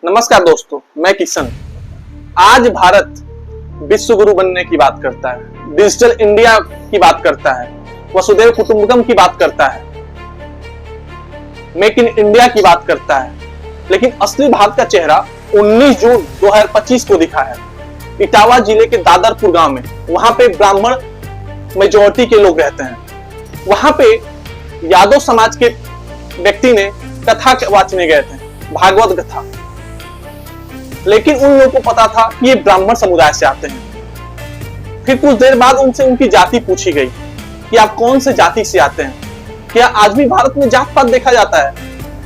नमस्कार दोस्तों, मैं किशन। आज भारत विश्व गुरु बनने की बात करता है, डिजिटल इंडिया की बात करता है, वसुधैव कुटुंबकम की बात करता है, मेक इन इंडिया की बात करता है, लेकिन असली भारत का चेहरा 19 जून 2025 को दिखा है। इटावा जिले के दादरपुर गांव में, वहां पे ब्राह्मण मेजोरिटी के लोग रहते हैं। वहां पे यादव समाज के व्यक्ति ने कथा वाचने गए थे, भागवत कथा, लेकिन उन लोगों को पता था कि ये ब्राह्मण समुदाय से आते हैं। फिर कुछ देर बाद उनसे उनकी जाति पूछी गई कि आप कौन से जाति से आते हैं। क्या आज भी भारत में जात पात देखा जाता है?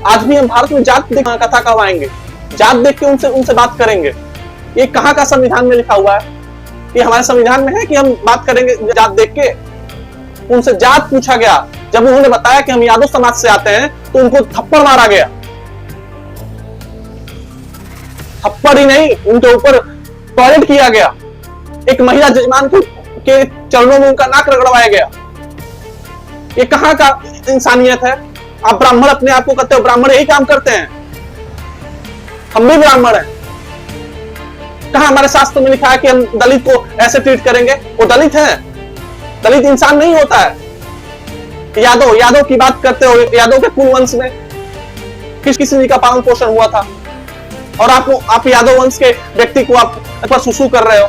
आज भी हम भारत में जात देख कथा कहवाएंगे, जात देख के उनसे बात करेंगे? ये कहाँ का संविधान में लिखा हुआ है? ये हमारे संविधान में है कि हम बात करेंगे जात देख के? उनसे जात पूछा गया। जब उन्होंने बताया कि हम यादव समाज से आते हैं तो उनको थप्पड़ मारा गया। थप्पड़ ही नहीं, उनके ऊपर टॉयलेट किया गया। एक महिला जजमान के चरणों में उनका नाक रगड़वाया गया। ये कहां का इंसानियत है? आप ब्राह्मण अपने आप को कहते हो, ब्राह्मण यही काम करते हैं। हम भी ब्राह्मण हैं। कहां हमारे शास्त्र में लिखा है कि हम दलित को ऐसे ट्रीट करेंगे? वो दलित है, दलित इंसान नहीं होता है। यादव की बात करते हो, यादव के कुल वंश में किसी जी का पालन पोषण हुआ था, और आप यादव वंश के व्यक्ति को आप सुसु कर रहे हो।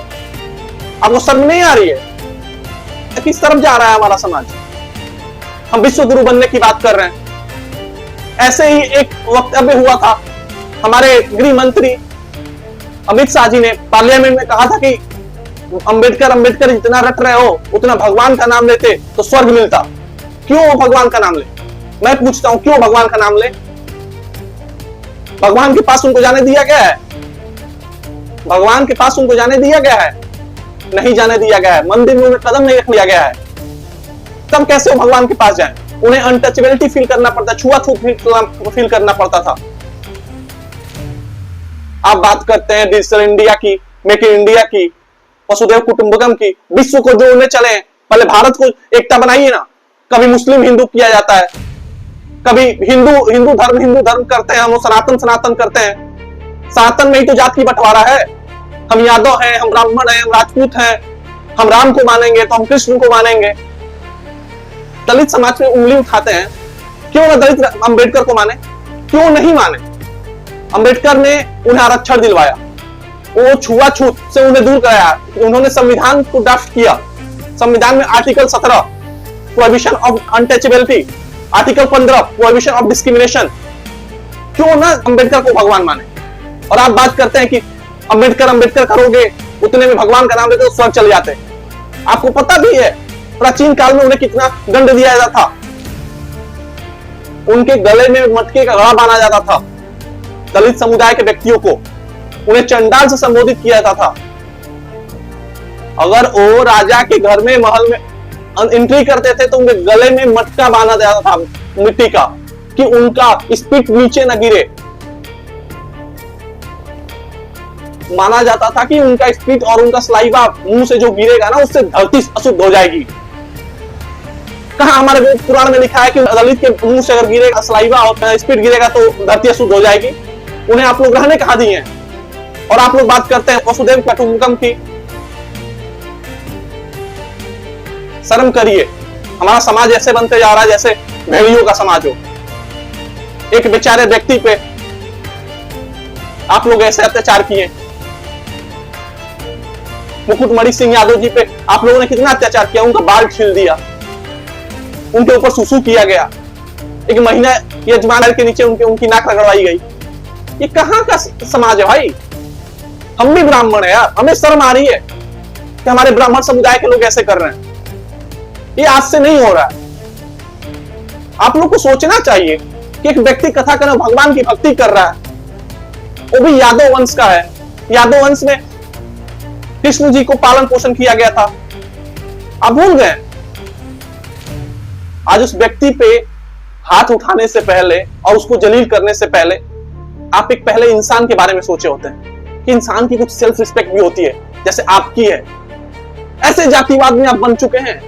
आपको शर्म नहीं आ रही है? किस तरफ जा रहा है हमारा समाज? हम विश्व गुरु बनने की बात कर रहे हैं। ऐसे ही एक वक्तव्य हुआ था, हमारे गृह मंत्री अमित शाह जी ने पार्लियामेंट में कहा था कि अंबेडकर जितना रट रहे हो उतना भगवान का नाम लेते तो स्वर्ग मिलता। क्यों वो भगवान का नाम ले? मैं पूछता हूं, क्यों भगवान का नाम ले? भगवान के पास उनको जाने दिया गया है? भगवान के पास उनको जाने दिया गया है? नहीं जाने दिया गया है। मंदिर में उन्हें कदम नहीं रख दिया गया है। तब कैसे वो भगवान के पास जाए? उन्हें अनटचेबिलिटी फील करना पड़ता, छुआछूत फील करना पड़ता था। आप बात करते हैं डिजिटल इंडिया की, मेक इन इंडिया की, वसुधैव कुटुंबकम की, विश्व को जोड़ने चले। पहले भारत को एकता बनाइए ना। कभी मुस्लिम हिंदू किया जाता है, कभी हिंदू धर्म करते हैं, हम सनातन करते हैं। सनातन में ही तो जात की बंटवारा है। हम यादव हैं, हम ब्राह्मण हैं, हम राजपूत हैं, हम राम को मानेंगे तो हम कृष्ण को मानेंगे। दलित समाज में उंगली उठाते हैं। क्यों ना दलित अंबेडकर को माने? क्यों नहीं माने? अंबेडकर ने उन्हें आरक्षण दिलवाया, वो छुआछूत से उन्हें दूर कराया। उन्होंने संविधान को ड्राफ्ट किया। संविधान में article 17 prohibition of untouchability, article 15 prohibition of discrimination. क्यों ना अंबेडकर को भगवान माने? और आप बात करते हैं कि अंबेडकर करोगे, उतने में भगवान का नाम लेते तो स्वर्ग चले जाते। आपको पता भी है प्राचीन काल में उन्हें कितना दंड दिया जाता था। उनके गले में मटके का गला बांधा जाता था। दलित समुदाय के व्यक्तियों को उन्हें चंडाल से संबोधित किया जाता था। अगर वो राजा के घर में, महल में एंट्री करते थे तो उनके गले में मटका बांधा जाता था मिट्टी का, कि उनका स्पीट नीचे न गिरे। माना जाता था कि उनका स्पीट और उनका सलाइवा मुंह से जो गिरेगा ना, उससे धरती अशुद्ध हो जाएगी। कहां हमारे पुराण में लिखा है कि दलित के मुंह से अगर गिरेगा सलाइवा और स्पीट गिरेगा तो धरती अशुद्ध हो जाएगी? उन्हें आप लोग रहने कहां दिए हैं? और आप लोग बात करते हैं वसुधैव कुटुंबकम की। शर्म करिए। हमारा समाज ऐसे बनते जा रहा है जैसे भेड़ियों का समाज हो। एक बेचारे व्यक्ति पे आप लोग ऐसे अत्याचार किए। मुकुटमणि सिंह यादव जी पे आप लोगों ने कितना अत्याचार किया। उनका बाल छील दिया, उनके ऊपर सुसु किया गया। एक महिला यजमान के नीचे उनकी नाक रगड़वाई गई। ये कहां का समाज है भाई? हम भी ब्राह्मण है यार, हमें शर्म आ रही है कि हमारे ब्राह्मण समुदाय के लोग ऐसे कर रहे हैं। ये आज से नहीं हो रहा है। आप लोग को सोचना चाहिए कि एक व्यक्ति कथा कर भगवान की भक्ति कर रहा है, वो भी यादव वंश का है। यादव वंश में कृष्ण जी को पालन पोषण किया गया था। आप भूल गए? आज उस व्यक्ति पे हाथ उठाने से पहले और उसको जलील करने से पहले आप एक पहले इंसान के बारे में सोचे होते हैं कि इंसान की कुछ सेल्फ रिस्पेक्ट भी होती है, जैसे आपकी है। ऐसे जातिवाद में आप बन चुके हैं।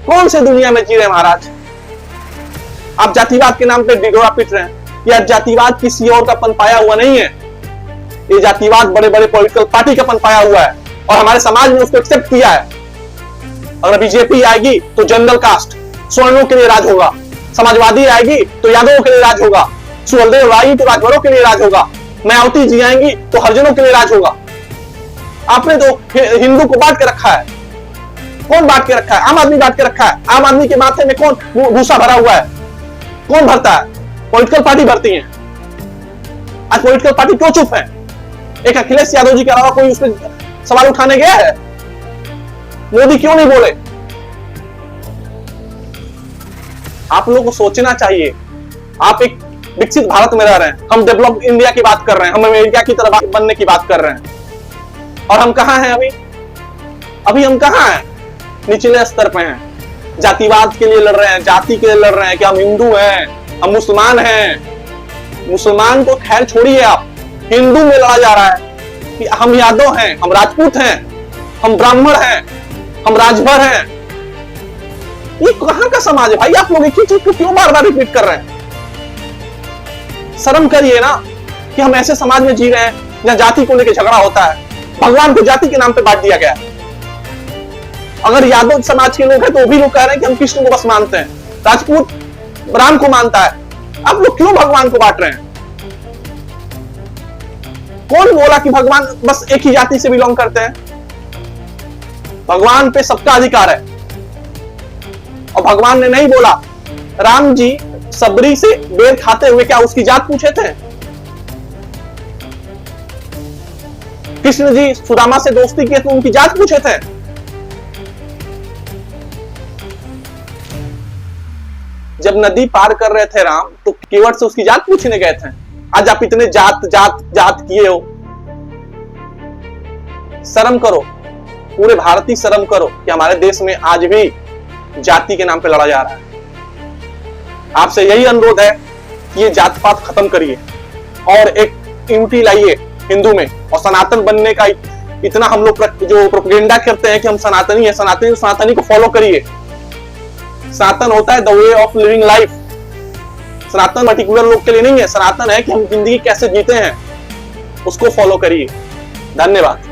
कौन से दुनिया में जी रहे महाराज? आप जातिवाद के नाम पे डिडोरा पीट रहे हैं। यह जातिवाद किसी और का पनपाया हुआ नहीं है, ये जातिवाद बड़े बड़े पॉलिटिकल पार्टी का पनपाया हुआ है और हमारे समाज ने उसको एक्सेप्ट किया है। अगर बीजेपी आएगी तो जनरल कास्ट स्वर्णों के लिए राज होगा, समाजवादी आएगी तो यादवों के लिए राज होगा, सुहलदेव आएगी तो राजभरों के लिए राज होगा, मायावती जी आएंगी तो हरिजनों के लिए राज होगा। आपने तो हिंदू को बांट के रखा है। कौन बांट के रखा है? आम आदमी बांट के रखा है। आम आदमी के माथे में कौन भूसा भरा हुआ है? कौन भरता है? पॉलिटिकल पार्टी भरती है। आज पॉलिटिकल पार्टी क्यों चुप है? एक अखिलेश यादव जी के अलावा कोई उस पर सवाल उठाने गया है? मोदी क्यों नहीं बोले? आप लोगों को सोचना चाहिए। आप एक विकसित भारत में रह रहे हैं, हम डेवलप्ड इंडिया की बात कर रहे हैं, हम अमेरिका की तरह बनने की बात कर रहे हैं, और हम कहां हैं अभी? अभी हम कहां हैं? निचले स्तर पे हैं। जातिवाद के लिए लड़ रहे हैं, जाति के लिए लड़ रहे हैं कि हम हिंदू हैं, हम मुसलमान हैं। मुसलमान को खैर छोड़िए, आप हिंदू में लड़ा जा रहा है कि हम यादव हैं, हम राजपूत हैं, हम ब्राह्मण हैं, हम राजभर हैं। ये कहां का समाज है भाई? आप लोग एक ही चीज को क्यों बार बार रिपीट कर रहे हैं? शर्म करिए ना कि हम ऐसे समाज में जी रहे हैं जहां जाति को लेकर झगड़ा होता है। भगवान को जाति के नाम पे बांट दिया गया। अगर यादव समाज के लोग हैं तो वो भी लोग कह रहे हैं कि हम कृष्ण को बस मानते हैं, राजपूत राम को मानता है। आप लोग क्यों भगवान को बांट रहे हैं? कौन बोला कि भगवान बस एक ही जाति से बिलोंग करते हैं? भगवान पे सबका अधिकार है। और भगवान ने नहीं बोला, राम जी सबरी से बेर खाते हुए क्या उसकी जात पूछे थे? कृष्ण जी सुदामा से दोस्ती की तो उनकी जात पूछे थे? जब नदी पार कर रहे थे राम तो केवट से उसकी जात पूछने गए थे। आज आप इतने जात जात जात किए हो। शर्म करो, पूरे भारतीय शर्म करो कि हमारे देश में आज भी जाति के नाम पे लड़ा जा रहा है। आपसे यही अनुरोध है कि ये जात पात खत्म करिए और एक यूनिटी लाइए हिंदू में, और सनातन बनने का इतना हम लोग जो प्रोपेगेंडा करते हैं कि हम सनातनी है, सनातनी को फॉलो करिए। सनातन होता है the way of living life. Sanatan particular लोग के लिए नहीं है, सनातन है कि हम जिंदगी कैसे जीते हैं, उसको फॉलो करिए। धन्यवाद।